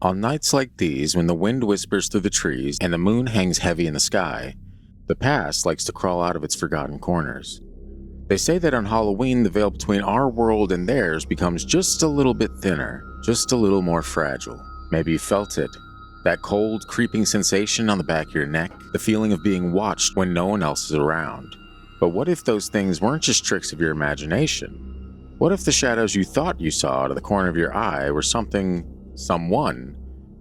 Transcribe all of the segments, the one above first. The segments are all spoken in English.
On nights like these, when the wind whispers through the trees and the moon hangs heavy in the sky, the past likes to crawl out of its forgotten corners. They say that on Halloween, the veil between our world and theirs becomes just a little bit thinner, just a little more fragile. Maybe you felt it. That cold, creeping sensation on the back of your neck, the feeling of being watched when no one else is around. But what if those things weren't just tricks of your imagination? What if the shadows you thought you saw out of the corner of your eye were someone,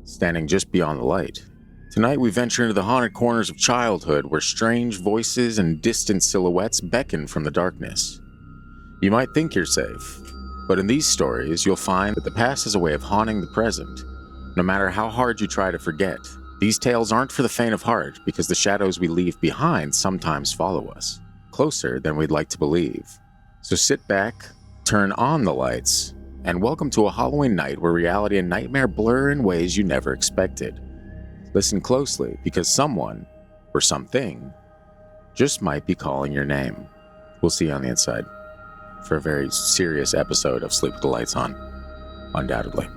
standing just beyond the light? Tonight we venture into the haunted corners of childhood where strange voices and distant silhouettes beckon from the darkness. You might think you're safe, but in these stories you'll find that the past is a way of haunting the present. No matter how hard you try to forget, these tales aren't for the faint of heart because the shadows we leave behind sometimes follow us, closer than we'd like to believe. So sit back, turn on the lights, and welcome to a Halloween night where reality and nightmare blur in ways you never expected. Listen closely because someone, or something, just might be calling your name. We'll see you on the inside for a very serious episode of Sleep with the Lights On, undoubtedly.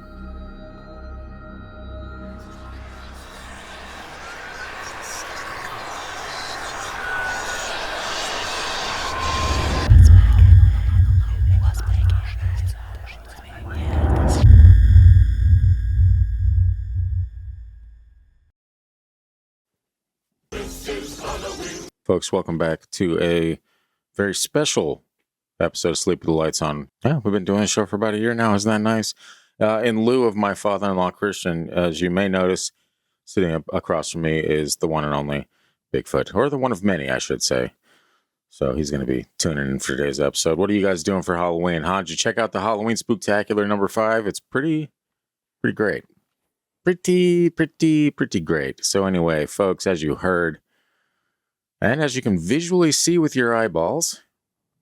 Folks, welcome back to a very special episode of Sleep with the Lights On. Yeah, we've been doing this show for about a year now. Isn't that nice? In lieu of my father-in-law, Christian, as you may notice, sitting across from me is the one and only Bigfoot, or the one of many, I should say. So he's going to be tuning in for today's episode. What are you guys doing for Halloween, huh? Did you check out the Halloween Spooktacular number 5? It's pretty great. Pretty great. So anyway, folks, as you heard, and as you can visually see with your eyeballs,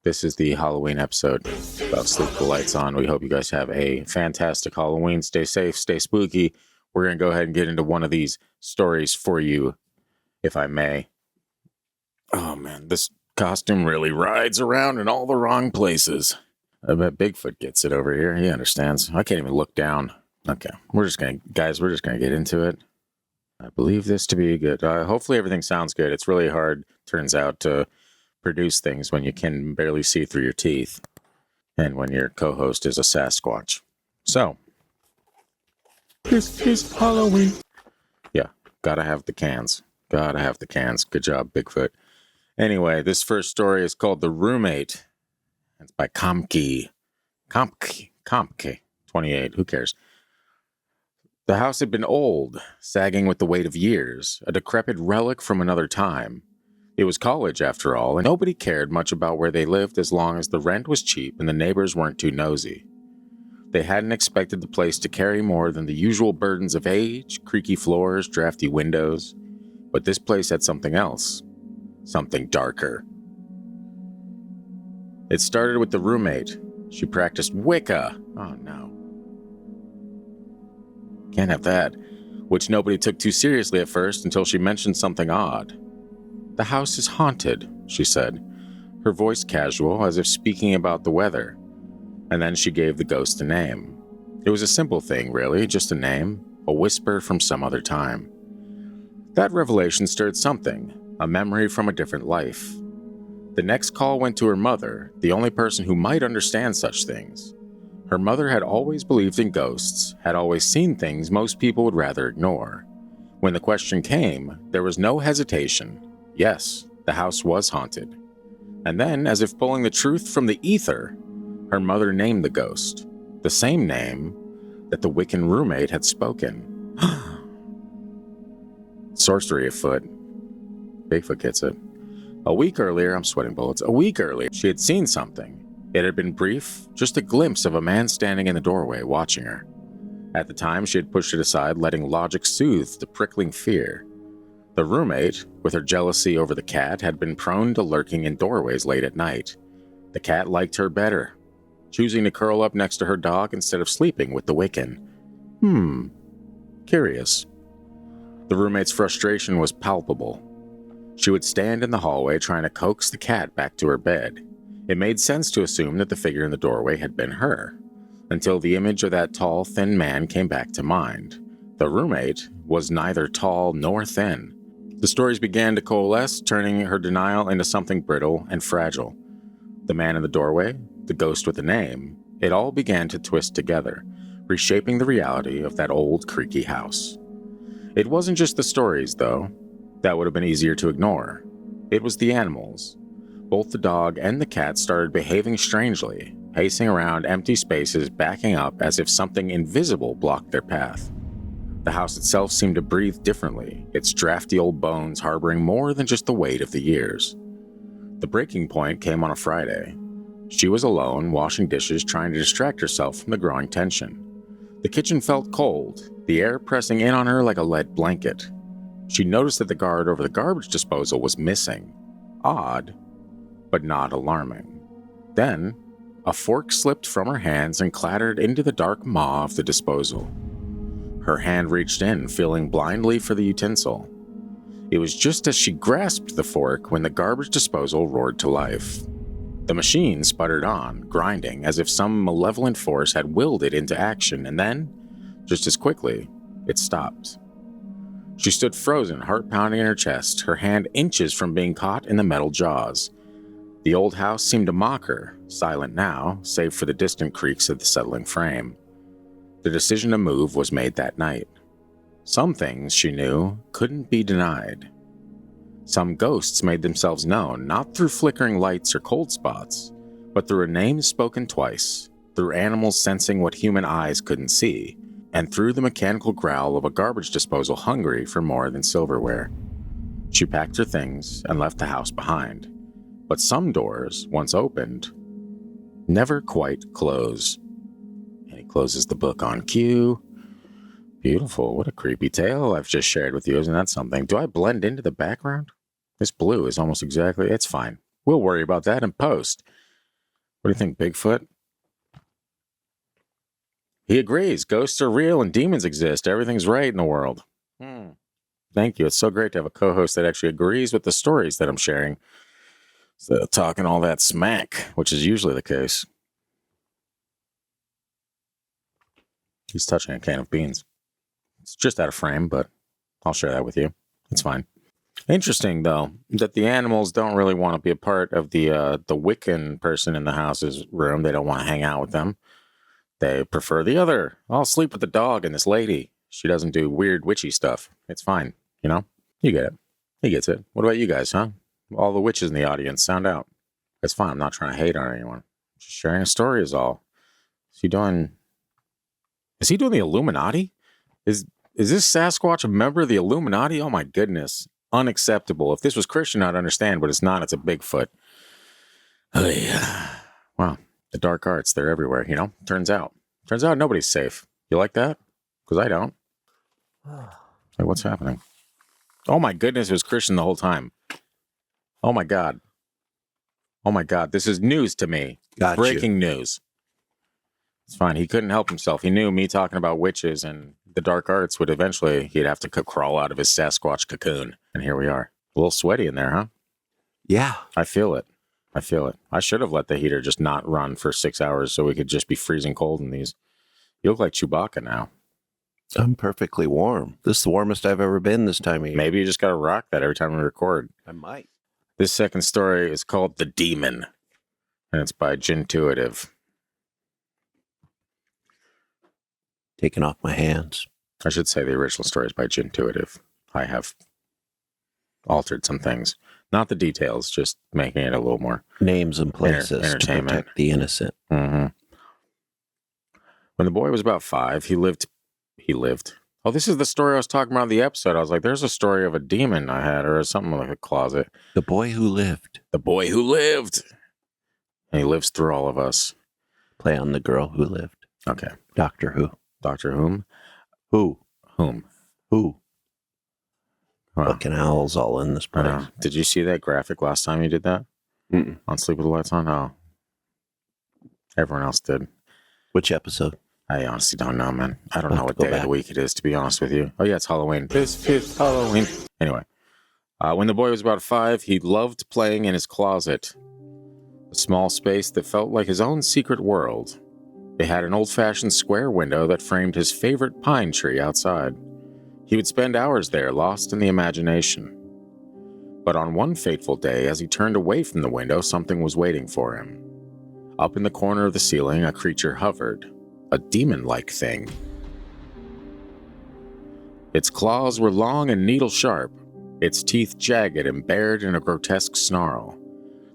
this is the Halloween episode of Sleep with the Lights On. We hope you guys have a fantastic Halloween. Stay safe, stay spooky. We're going to go ahead and get into one of these stories for you, if I may. Oh man, this costume really rides around in all the wrong places. I bet Bigfoot gets it over here. He understands. I can't even look down. Okay, we're just going to get into it. I believe this to be good. Hopefully everything sounds good. It's really hard, turns out, to produce things when you can barely see through your teeth and when your co-host is a Sasquatch. So, this is Halloween. Yeah, gotta have the cans. Good job, Bigfoot. Anyway, this first story is called The Roommate. It's by Komke, 28. Who cares? The house had been old, sagging with the weight of years, a decrepit relic from another time. It was college, after all, and nobody cared much about where they lived as long as the rent was cheap and the neighbors weren't too nosy. They hadn't expected the place to carry more than the usual burdens of age, creaky floors, drafty windows. But this place had something else. Something darker. It started with the roommate. She practiced Wicca. Oh no. Can't have that, which nobody took too seriously at first until she mentioned something odd. The house is haunted, she said, her voice casual as if speaking about the weather. And then she gave the ghost a name. It was a simple thing, really, just a name, a whisper from some other time. That revelation stirred something, a memory from a different life. The next call went to her mother, the only person who might understand such things. Her mother had always believed in ghosts, had always seen things most people would rather ignore. When the question came, there was no hesitation. Yes, the house was haunted. And then, as if pulling the truth from the ether, her mother named the ghost, the same name that the Wiccan roommate had spoken. Sorcery afoot. Bigfoot gets it. A week earlier, I'm sweating bullets. A week earlier, she had seen something. It had been brief, just a glimpse of a man standing in the doorway watching her. At the time, she had pushed it aside, letting logic soothe the prickling fear. The roommate, with her jealousy over the cat, had been prone to lurking in doorways late at night. The cat liked her better, choosing to curl up next to her dog instead of sleeping with the Wiccan. Curious. The roommate's frustration was palpable. She would stand in the hallway trying to coax the cat back to her bed. It made sense to assume that the figure in the doorway had been her, until the image of that tall, thin man came back to mind. The roommate was neither tall nor thin. The stories began to coalesce, turning her denial into something brittle and fragile. The man in the doorway, the ghost with a name, it all began to twist together, reshaping the reality of that old creaky house. It wasn't just the stories, though. That would have been easier to ignore. It was the animals. Both the dog and the cat started behaving strangely, pacing around empty spaces, backing up as if something invisible blocked their path. The house itself seemed to breathe differently, its drafty old bones harboring more than just the weight of the years. The breaking point came on a Friday. She was alone, washing dishes, trying to distract herself from the growing tension. The kitchen felt cold, the air pressing in on her like a lead blanket. She noticed that the guard over the garbage disposal was missing. Odd, but not alarming. Then, a fork slipped from her hands and clattered into the dark maw of the disposal. Her hand reached in, feeling blindly for the utensil. It was just as she grasped the fork when the garbage disposal roared to life. The machine sputtered on, grinding, as if some malevolent force had willed it into action, and then, just as quickly, it stopped. She stood frozen, heart pounding in her chest, her hand inches from being caught in the metal jaws. The old house seemed to mock her, silent now, save for the distant creaks of the settling frame. The decision to move was made that night. Some things, she knew, couldn't be denied. Some ghosts made themselves known, not through flickering lights or cold spots, but through a name spoken twice, through animals sensing what human eyes couldn't see, and through the mechanical growl of a garbage disposal hungry for more than silverware. She packed her things and left the house behind. But some doors, once opened, never quite close. And he closes the book on cue. Beautiful. What a creepy tale I've just shared with you. Isn't that something? Do I blend into the background? This blue is almost exactly... It's fine. We'll worry about that in post. What do you think, Bigfoot? He agrees. Ghosts are real and demons exist. Everything's right in the world. Thank you. It's so great to have a co-host that actually agrees with the stories that I'm sharing. Instead of talking all that smack, which is usually the case. He's touching a can of beans. It's just out of frame, but I'll share that with you. It's fine. Interesting, though, that the animals don't really want to be a part of the Wiccan person in the house's room. They don't want to hang out with them. They prefer the other. I'll sleep with the dog and this lady. She doesn't do weird witchy stuff. It's fine, you know? You get it. He gets it. What about you guys, huh? All the witches in the audience, sound out. It's fine. I'm not trying to hate on anyone. Just sharing a story is all. Is he doing the Illuminati? Is this Sasquatch a member of the Illuminati? Oh my goodness. Unacceptable. If this was Christian, I'd understand, but it's not. It's a Bigfoot. Oh yeah. Wow. The dark arts, they're everywhere, you know? Turns out nobody's safe. You like that? Because I don't. Hey, what's happening? Oh my goodness, it was Christian the whole time. Oh my God. This is news to me. Breaking news. It's fine. He couldn't help himself. He knew me talking about witches and the dark arts would eventually, he'd have to crawl out of his Sasquatch cocoon. And here we are. A little sweaty in there, huh? Yeah. I feel it. I should have let the heater just not run for 6 hours so we could just be freezing cold in these. You look like Chewbacca now. I'm perfectly warm. This is the warmest I've ever been this time of year. Maybe you just got to rock that every time we record. I might. This second story is called The Demon, and it's by Gintuitive. Taking off my hands. I should say the original story is by Gintuitive. I have altered some things. Not the details, just making it a little more names and places to protect the innocent. Mm-hmm. When the boy was about 5, he lived. Oh, this is the story I was talking about in the episode. I was like, there's a story of a demon I had, or something like a closet. The boy who lived. The boy who lived. And he lives through all of us. Play on the girl who lived. Okay. Doctor Who. Doctor Whom? Who? Whom? Who? Huh. Fucking owls all in this place. Did you see that graphic last time you did that? Mm-mm. On Sleep with the Lights On? Oh. Everyone else did. Which episode? I honestly don't know, man. I don't know what day of the week it is, to be honest with you. Oh, yeah, it's Halloween. This is Halloween. Anyway, when the boy was about 5, he loved playing in his closet. A small space that felt like his own secret world. It had an old-fashioned square window that framed his favorite pine tree outside. He would spend hours there, lost in the imagination. But on one fateful day, as he turned away from the window, something was waiting for him. Up in the corner of the ceiling, a creature hovered, a demon-like thing. Its claws were long and needle-sharp, its teeth jagged and bared in a grotesque snarl.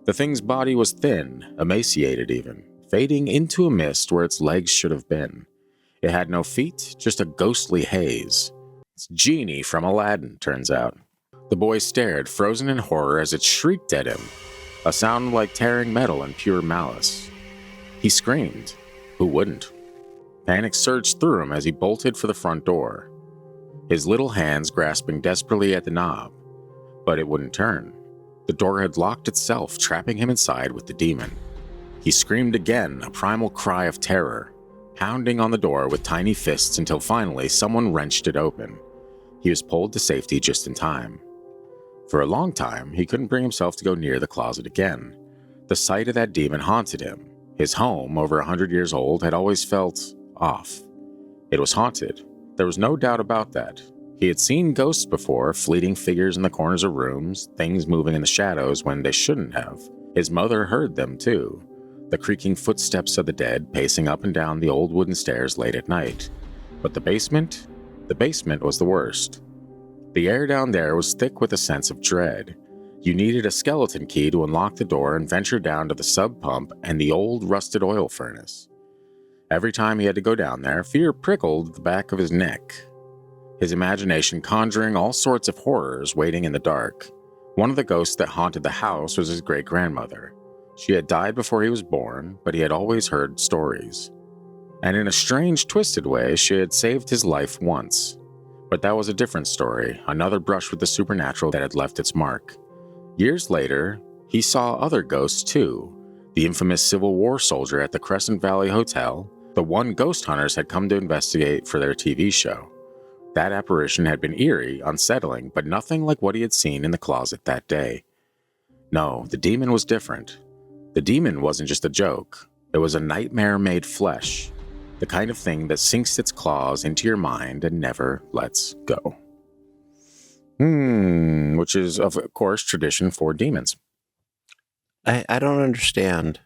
The thing's body was thin, emaciated even, fading into a mist where its legs should have been. It had no feet, just a ghostly haze. It's Genie from Aladdin, turns out. The boy stared, frozen in horror, as it shrieked at him, a sound like tearing metal in pure malice. He screamed. Who wouldn't? Panic surged through him as he bolted for the front door, his little hands grasping desperately at the knob, but it wouldn't turn. The door had locked itself, trapping him inside with the demon. He screamed again, a primal cry of terror, pounding on the door with tiny fists until finally someone wrenched it open. He was pulled to safety just in time. For a long time, he couldn't bring himself to go near the closet again. The sight of that demon haunted him. His home, over 100 years old, had always felt off. It was haunted. There was no doubt about that. He had seen ghosts before, fleeting figures in the corners of rooms, things moving in the shadows when they shouldn't have. His mother heard them too. The creaking footsteps of the dead pacing up and down the old wooden stairs late at night. But the basement was the worst. The air down there was thick with a sense of dread. You needed a skeleton key to unlock the door and venture down to the sub pump and the old rusted oil furnace. Every time he had to go down there, fear prickled the back of his neck, his imagination conjuring all sorts of horrors waiting in the dark. One of the ghosts that haunted the house was his great-grandmother. She had died before he was born, but he had always heard stories. And in a strange, twisted way, she had saved his life once. But that was a different story, another brush with the supernatural that had left its mark. Years later, he saw other ghosts too. The infamous Civil War soldier at the Crescent Valley Hotel, the one ghost hunters had come to investigate for their TV show. That apparition had been eerie, unsettling, but nothing like what he had seen in the closet that day. No, the demon was different. The demon wasn't just a joke. It was a nightmare made flesh. The kind of thing that sinks its claws into your mind and never lets go. Which is, of course, tradition for demons. I don't understand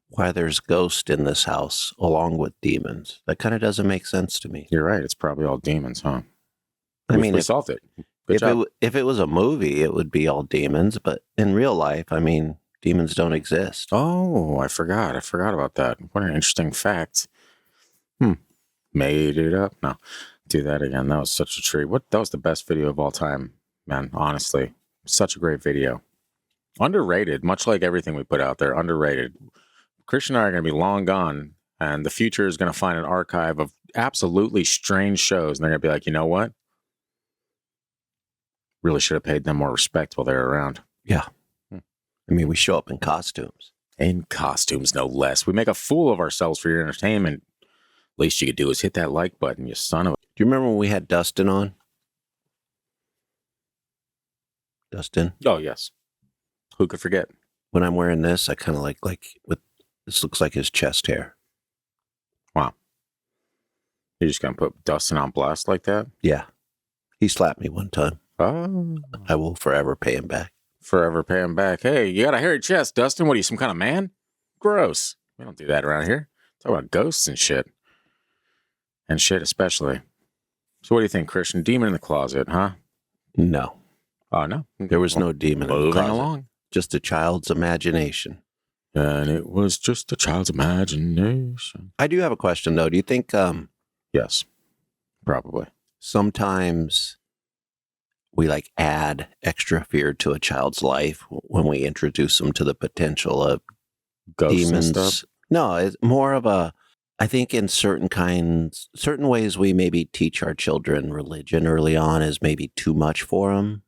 why there's ghosts in this house along with demons. That kind of doesn't make sense to me. You're right. It's probably all demons, huh? We solved it. Good job. If it was a movie, it would be all demons. But in real life, demons don't exist. Oh, I forgot. I forgot about that. What an interesting fact. Made it up. No, do that again. That was such a treat. That was the best video of all time, man. Honestly, such a great video. Underrated, much like everything we put out there. Underrated. Christian and I are going to be long gone, and the future is going to find an archive of absolutely strange shows, and they're going to be like, you know what? Really should have paid them more respect while they were around. Yeah. We show up in costumes. In costumes, no less. We make a fool of ourselves for your entertainment. Least you could do is hit that like button, you son of a... Do you remember when we had Dustin on? Dustin? Oh, yes. Who could forget? When I'm wearing this, I kind of like with this looks like his chest hair. Wow. You're just going to put Dustin on blast like that? Yeah. He slapped me one time. Oh. I will forever pay him back. Forever pay him back. Hey, you got a hairy chest, Dustin. What are you, some kind of man? Gross. We don't do that around here. Talk about ghosts and shit. And shit especially. So what do you think, Christian? Demon in the closet, huh? No. Oh, no? There was no demon in the closet. Moving along. Just a child's imagination. And it was just a child's imagination. I do have a question, though. Do you think... Yes. Probably. Sometimes we add extra fear to a child's life when we introduce them to the potential of Ghosts demons. and stuff? No, it's more of I think in certain ways we maybe teach our children religion early on is maybe too much for them.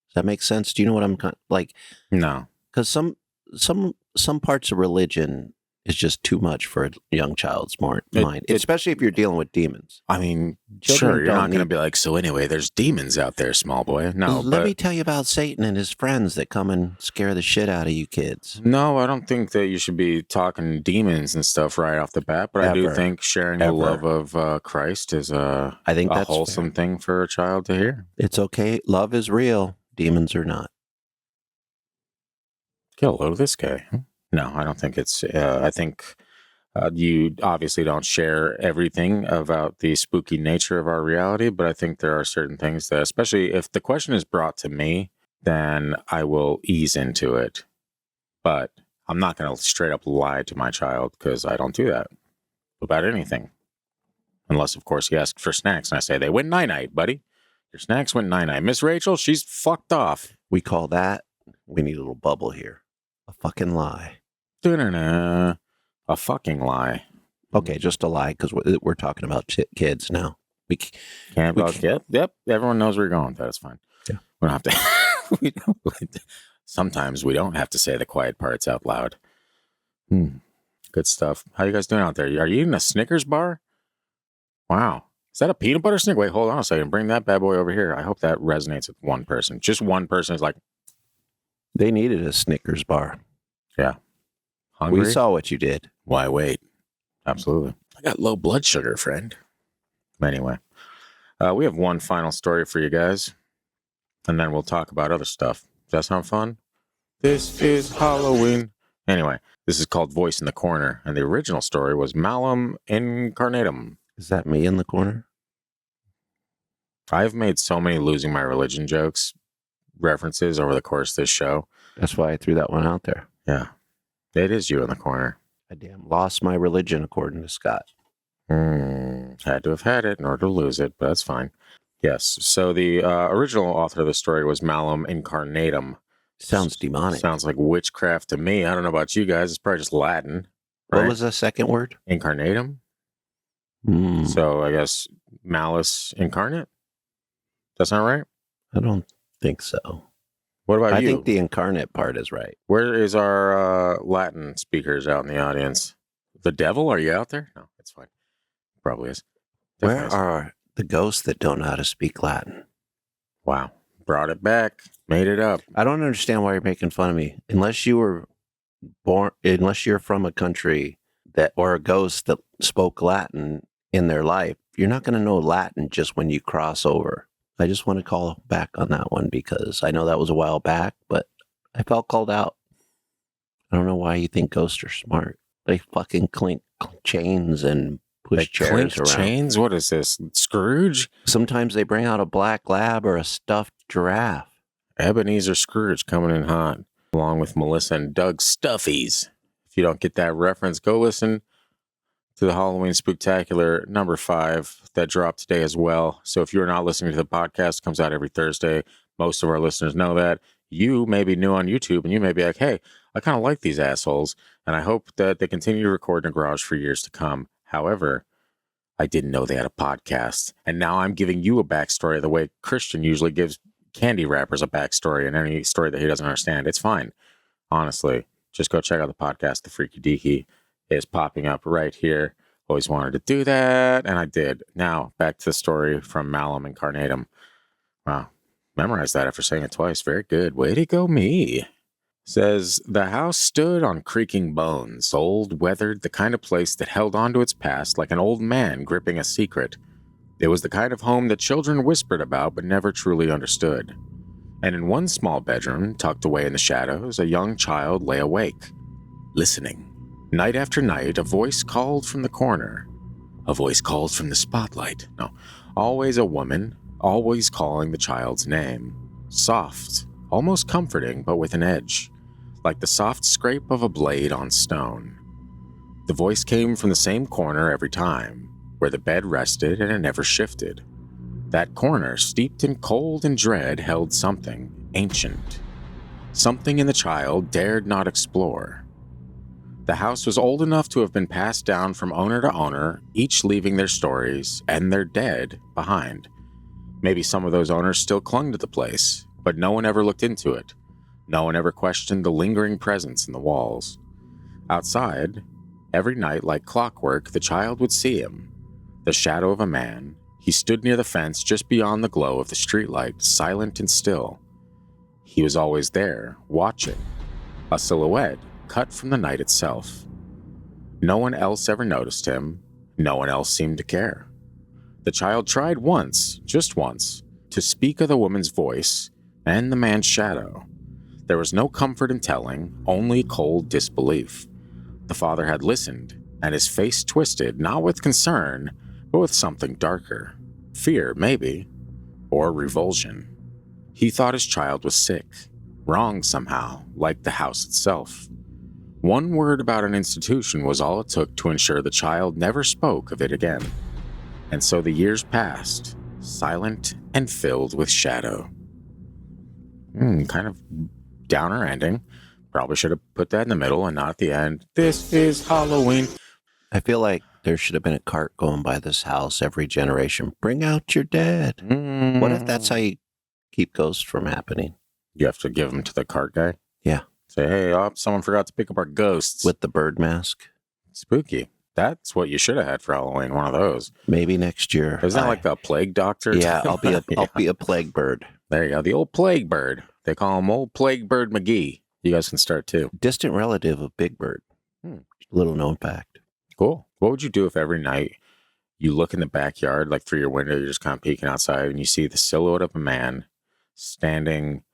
Does that make sense? Do you know what I'm like? No. Because some parts of religion is just too much for a young child's mind, It- especially if you're dealing with demons. I mean, Children sure, you're don't not going to need- be like, so anyway, there's demons out there, small boy. No, Let me tell you about Satan and his friends that come and scare the shit out of you kids. no, I don't think that you should be talking demons and stuff right off the bat. But I do Ever. think sharing the love of Christ is I think a that's wholesome thing for a child to hear. It's okay. Love is real. Demons are not. Get a load of this guy. No, I don't think it's. I think you obviously don't share everything about the spooky nature of our reality, but I think there are certain things that, especially if the question is brought to me, then I will ease into it. But I'm not going to straight up lie to my child because I don't do that about anything. Unless, of course, he asks for snacks and I say, they went night-night, buddy. Your snacks went night-night. Miss Rachel, she's fucked off. We call that, we need a little bubble here, a fucking lie. Da-na-na. A fucking lie. Okay, just a lie because we're talking about kids now. Can't we about yep. Everyone knows where you're going with that. It's fine. Yeah. We don't have to. we don't, sometimes we don't have to say the quiet parts out loud. Good stuff. How you guys doing out there? Are you eating a Snickers bar? Wow. Is that a peanut butter Snickers? Wait, hold on a second. Bring that bad boy over here. I hope that resonates with one person. Just one person is like, they needed a Snickers bar. yeah. Hungry? We saw what you did. Why wait? Absolutely. I got low blood sugar, friend. Anyway, we have one final story for you guys, and then we'll talk about other stuff. Does that sound fun? This is Halloween. Anyway, this is called Voice in the Corner, and the original story was Malum Incarnatum. Is that me in the corner? I've made so many losing my religion jokes references over the course of this show. That's why I threw that one out there. Yeah. It is you in the corner. I damn lost my religion, according to Scott. Had to have had it in order to lose it, but that's fine. Yes. So the original author of the story was Malum Incarnatum. Sounds demonic. Sounds like witchcraft to me. I don't know about you guys. It's probably just Latin. Right? What was the second word? Incarnatum. So I guess malice incarnate. Does that sound right? I don't think so. What about you? I think the incarnate part is right. Where is our Latin speakers out in the audience? The devil? Are you out there? No, it's fine. Probably is. Definitely Where are the ghosts that don't know how to speak Latin? Wow. Brought it back. Made it up. I don't understand why you're making fun of me. Unless you're from a country that, or a ghost that spoke Latin in their life, you're not going to know Latin just when you cross over. I just want to call back on that one because I know that was a while back, but I felt called out. I don't know why you think ghosts are smart. They fucking clink chains and push chairs around. Chains? What is this? Scrooge? Sometimes they bring out a black lab or a stuffed giraffe. Ebenezer Scrooge coming in hot, along with Melissa and Doug Stuffies. If you don't get that reference, go listen to the Halloween Spooktacular number 5 that dropped today as well. So if you're not listening to the podcast, it comes out every Thursday. Most of our listeners know that. You may be new on YouTube and you may be like, hey, I kind of like these assholes. And I hope that they continue to record in a garage for years to come. However, I didn't know they had a podcast. And now I'm giving you a backstory the way Christian usually gives candy wrappers a backstory and any story that he doesn't understand. It's fine. Honestly, just go check out the podcast. The Freaky Deaky is popping up right here. Always wanted to do that, and I did. Now, back to the story from Malum Incarnatum. Wow. Memorized that after saying it twice. Very good. Way to go, me. Says, the house stood on creaking bones, old, weathered, the kind of place that held on to its past like an old man gripping a secret. It was the kind of home that children whispered about but never truly understood. And in one small bedroom, tucked away in the shadows, a young child lay awake, listening. Night after night, a voice called from the corner. A voice called from the spotlight. No, always a woman, always calling the child's name. Soft, almost comforting, but with an edge, like the soft scrape of a blade on stone. The voice came from the same corner every time, where the bed rested and it never shifted. That corner, steeped in cold and dread, held something ancient. Something in the child dared not explore. The house was old enough to have been passed down from owner to owner, each leaving their stories and their dead behind. Maybe some of those owners still clung to the place, but no one ever looked into it. No one ever questioned the lingering presence in the walls. Outside, Every night, like clockwork, the child would see him. The shadow of a man. He stood near the fence just beyond the glow of the streetlight, silent and still. He was always there, watching. A silhouette cut from the night itself. No one else ever noticed him. No one else seemed to care. The child tried once, just once, to speak of the woman's voice and the man's shadow. There was no comfort in telling, only cold disbelief. The father had listened, and his face twisted, not with concern, but with something darker. Fear, maybe, or revulsion. He thought his child was sick, wrong somehow, like the house itself. One word about an institution was all it took to ensure the child never spoke of it again. And so the years passed, silent and filled with shadow. Kind of downer ending. Probably should have put that in the middle and not at the end. This is Halloween. I feel like there should have been a cart going by this house every generation. Bring out your dead. What if that's how you keep ghosts from happening? You have to give them to the cart guy? Yeah. Say, hey, someone forgot to pick up our ghosts. With the bird mask? Spooky. That's what you should have had for Halloween, one of those. Maybe next year. Isn't that like a plague doctor? Yeah, I'll be a plague bird. There you go. The old plague bird. They call him Old Plague Bird McGee. You guys can start too. Distant relative of Big Bird. Little known fact. Cool. What would you do if every night you look in the backyard, like through your window, you're just kind of peeking outside and you see the silhouette of a man standing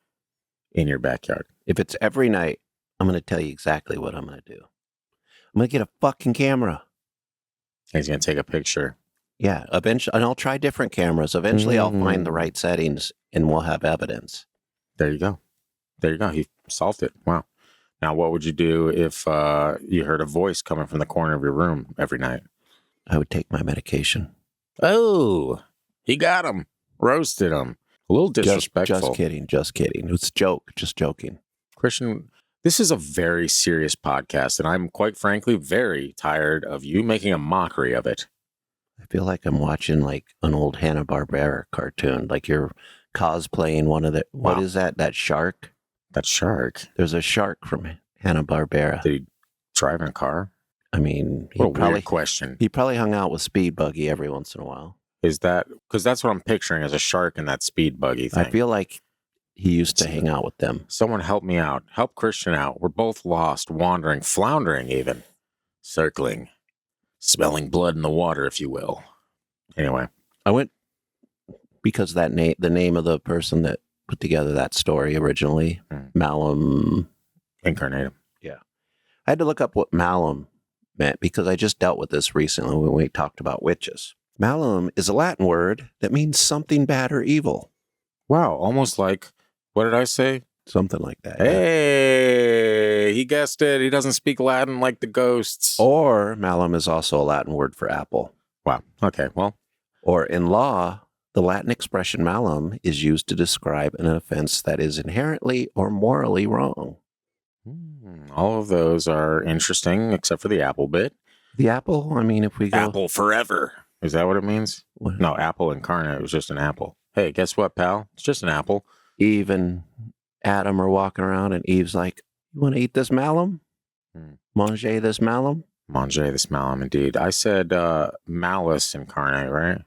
in your backyard? If it's every night, I'm going to tell you exactly what I'm going to do. I'm going to get a fucking camera. He's going to take a picture. Yeah, eventually, and I'll try different cameras. Eventually, I'll find the right settings and we'll have evidence. There you go. There you go. He solved it. Wow. Now, what would you do if you heard a voice coming from the corner of your room every night? I would take my medication. Oh, he got him. Roasted him. A little disrespectful. Just kidding. Just kidding. It's a joke. Just joking. Christian, this is a very serious podcast, and I'm quite frankly very tired of you making a mockery of it. I feel like I'm watching like an old Hanna-Barbera cartoon. Like you're cosplaying one of the... Wow. What is that? That shark? That shark? There's a shark from Hanna-Barbera. Did he drive in a car? I mean, weird question. He probably hung out with Speed Buggy every once in a while. Is that... Because that's what I'm picturing as a shark in that Speed Buggy thing. I feel like he used to hang out with them. Someone help me out. Help Christian out. We're both lost, wandering, floundering even. Circling. Smelling blood in the water, if you will. Anyway. I went... Because the name of the person that put together that story originally, Malum... Incarnatum. Yeah. I had to look up what Malum meant because I just dealt with this recently when we talked about witches. Malum is a Latin word that means something bad or evil. Wow, almost like, what did I say? Something like that. Hey, he guessed it. He doesn't speak Latin like the ghosts. Or malum is also a Latin word for apple. Wow. Okay, well. Or in law, the Latin expression malum is used to describe an offense that is inherently or morally wrong. All of those are interesting, except for the apple bit. The apple, I mean, if we go... Apple forever. Is that what it means? What? No, apple incarnate. It was just an apple. Hey, guess what, pal? It's just an apple. Eve and Adam are walking around, and Eve's like, you want to eat this malum? Manger this malum? Manger this malum, indeed. I said malice incarnate, right?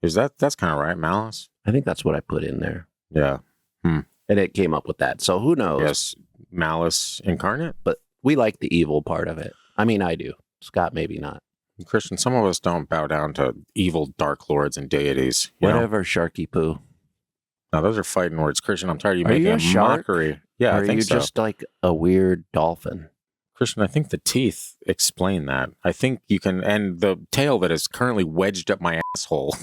That's kind of right, malice? I think that's what I put in there. Yeah. And it came up with that. So who knows? Yes, malice incarnate. But we like the evil part of it. I mean, I do. Scott, maybe not. Christian, some of us don't bow down to evil dark lords and deities. Whatever, Sharky Poo. Now, those are fighting words. Christian, I'm tired of you Are making you a a shark? mockery. Yeah, Or I think are you so. just like a weird dolphin? Christian, I think the teeth explain that. I think you can, and the tail that is currently wedged up my asshole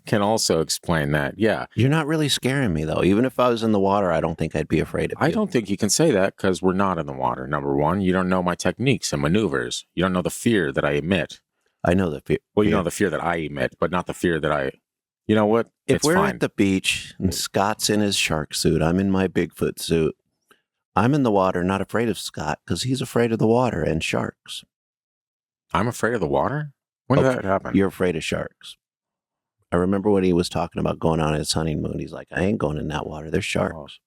can also explain that. Yeah. You're not really scaring me, though. Even if I was in the water, I don't think I'd be afraid of you. I don't think you can say that because we're not in the water. Number one, you don't know my techniques and maneuvers. You don't know the fear that I emit. I know the fear. Well, you know the fear that I emit, but not the fear that I... You know what? If It's we're fine. at the beach and Scott's in his shark suit, I'm in my Bigfoot suit. I'm in the water, not afraid of Scott because he's afraid of the water and sharks. I'm afraid of the water? When did that happen? You're afraid of sharks. I remember when he was talking about going on his honeymoon. He's like, I ain't going in that water. There's sharks.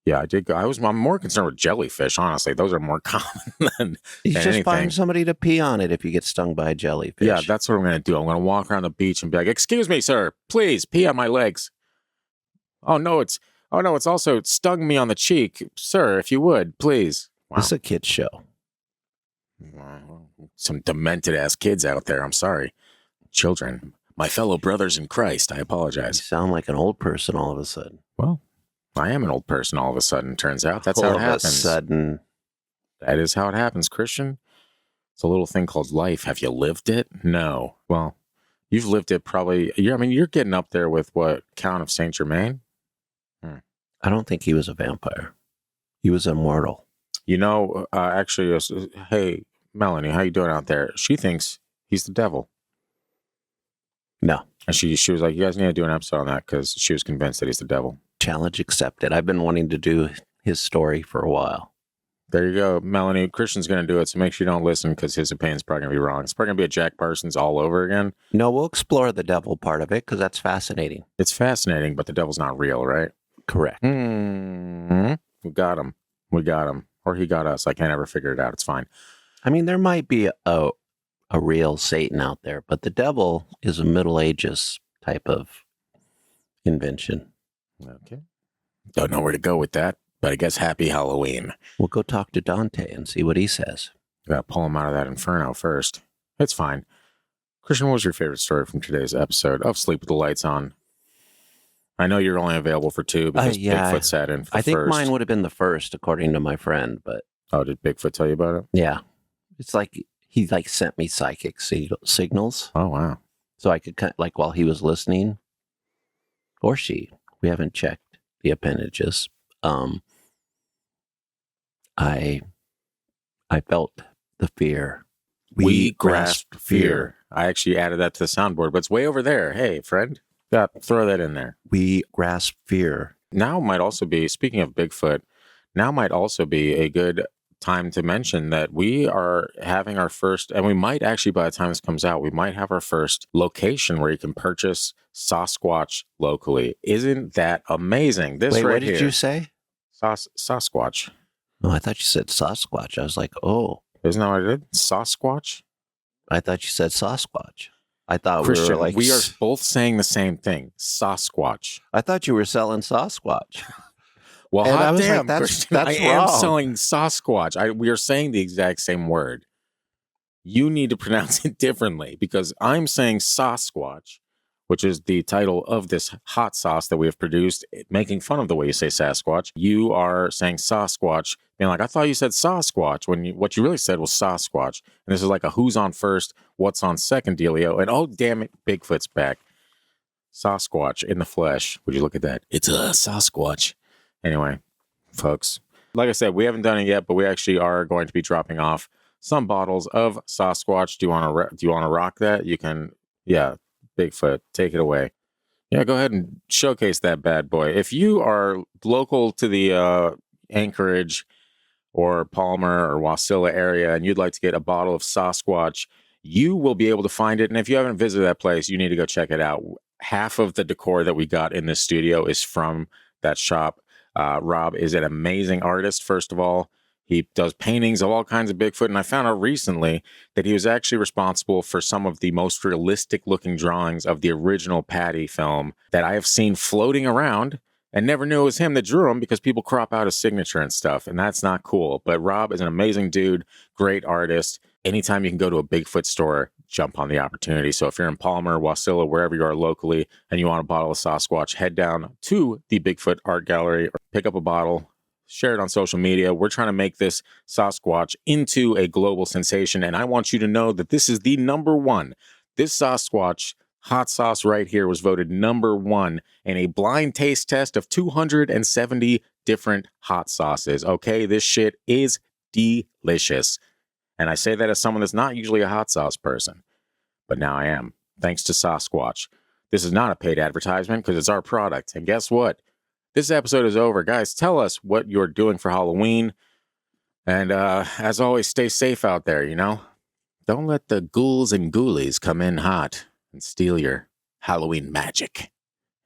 Yeah, I did go. I'm more concerned with jellyfish, honestly. Those are more common than, You than just anything. find somebody to pee on it if you get stung by a jellyfish. Yeah, that's what I'm going to do. I'm going to walk around the beach and be like, "Excuse me, sir, please pee on my legs." Oh no, it's also stung me on the cheek, sir. If you would, please. Wow. This is a kid's show. Some demented ass kids out there. I'm sorry, children, my fellow brothers in Christ. I You apologize. sound like an old person all of a sudden. Well, I am an old person. All of a sudden, turns out that's how it happens. All of a sudden, That is how it happens, Christian. It's a little thing called life. Have you lived it? No. Well, you've lived it probably. You're getting up there with what, Count of Saint Germain? I don't think he was a vampire. He was immortal. Actually, hey, Melanie, how you doing out there? She thinks he's the devil. No. And she was like, you guys need to do an episode on that because she was convinced that he's the devil. Challenge accepted. I've been wanting to do his story for a while. There you go, Melanie. Christian's going to do it, so make sure you don't listen because his opinion's probably going to be wrong. It's probably going to be a Jack Parsons all over again. No, we'll explore the devil part of it because that's fascinating. It's fascinating, but the devil's not real, right? Correct. We got him. Or he got us. I can't ever figure it out. It's fine. I mean, there might be a real Satan out there, but the devil is a Middle Ages type of invention. Okay. Don't know where to go with that, but I guess happy Halloween. We'll go talk to Dante and see what he says. Gotta pull him out of that inferno first. It's fine. Christian, what was your favorite story from today's episode of Sleep with the Lights On? I know you're only available for 2 because Bigfoot sat in for I think first. mine would have been the first, according to my friend, but... Oh, did Bigfoot tell you about it? Yeah. It's like he sent me psychic signals. Oh, wow. So I could while he was listening, or she, we haven't checked the appendages. I felt the fear. We grasped fear. I actually added that to the soundboard, but it's way over there. Hey, friend. Yeah, throw that in there. We grasp fear. Now might also be, speaking of Bigfoot, a good time to mention that we are having our first, and we might actually, by the time this comes out, we might have our first location where you can purchase Sasquatch locally. Isn't that amazing? This Wait, right what did here. you say? Sasquatch. Oh, I thought you said Sasquatch. I was like, oh. Isn't that what I did? Sasquatch? I thought you said Sasquatch. I thought Christian, we were like... we are both saying the same thing. Sasquatch. I thought you were selling Sasquatch. Well, And I hot was damn, like, Christian, that's I am wrong. selling Sasquatch. We are saying the exact same word. You need to pronounce it differently because I'm saying Sasquatch, which is the title of this hot sauce that we have produced, making fun of the way you say Sasquatch. You are saying Sasquatch, being like, I thought you said Sasquatch, when what you really said was Sasquatch. And this is like a who's on first, what's on second dealio. And oh, damn it, Bigfoot's back. Sasquatch in the flesh. Would you look at that? It's a Sasquatch. Anyway, folks, like I said, we haven't done it yet, but we actually are going to be dropping off some bottles of Sasquatch. Do you want to rock that? You can, yeah. Bigfoot, take it away. Yeah, go ahead and showcase that bad boy. If you are local to the Anchorage or Palmer or Wasilla area and you'd like to get a bottle of Sasquatch, you will be able to find it. And if you haven't visited that place, you need to go check it out. Half of the decor that we got in this studio is from that shop. Rob is an amazing artist, first of all. He does paintings of all kinds of Bigfoot, and I found out recently that he was actually responsible for some of the most realistic-looking drawings of the original Patty film that I have seen floating around and never knew it was him that drew them because people crop out his signature and stuff, and that's not cool. But Rob is an amazing dude, great artist. Anytime you can go to a Bigfoot store, jump on the opportunity. So if you're in Palmer, Wasilla, wherever you are locally, and you want a bottle of Sasquatch, head down to the Bigfoot Art Gallery or pick up a bottle. Share it on social media. We're trying to make this Sasquatch into a global sensation. And I want you to know that this is the number one. This Sasquatch hot sauce right here was voted number one in a blind taste test of 270 different hot sauces. Okay, this shit is delicious. And I say that as someone that's not usually a hot sauce person. But now I am, thanks to Sasquatch. This is not a paid advertisement because it's our product. And guess what? This episode is over. Guys, tell us what you're doing for Halloween. And as always, stay safe out there, you know? Don't let the ghouls and ghoulies come in hot and steal your Halloween magic.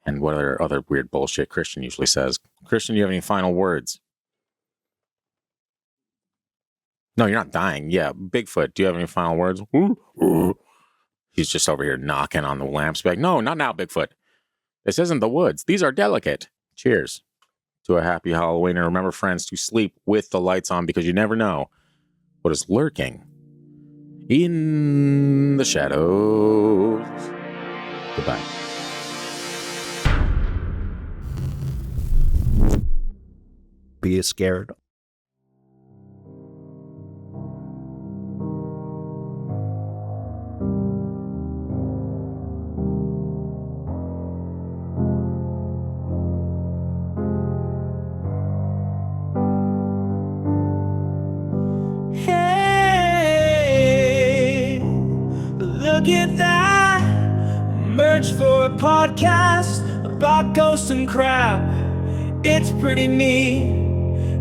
and what other weird bullshit Christian usually says. Christian, do you have any final words? No, you're not dying. Yeah, Bigfoot, do you have any final words? He's just over here knocking on the lamps. Like, no, not now, Bigfoot. This isn't the woods. These are delicate. Cheers to a happy Halloween. And remember, friends, to sleep with the lights on because you never know what is lurking in the shadows. Goodbye. Be scared. Hey, look at that. Merch for a podcast about ghosts and crap. It's pretty neat.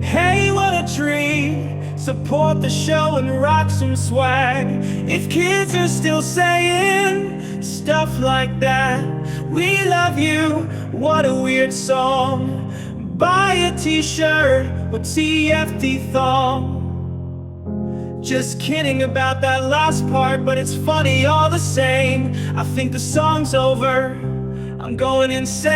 Hey, what a treat. Support the show and rock some swag. If kids are still saying stuff like that, we love you, what a weird song. Buy a t-shirt with TFD thong. Just kidding about that last part, but it's funny all the same. I think the song's over, I'm going insane.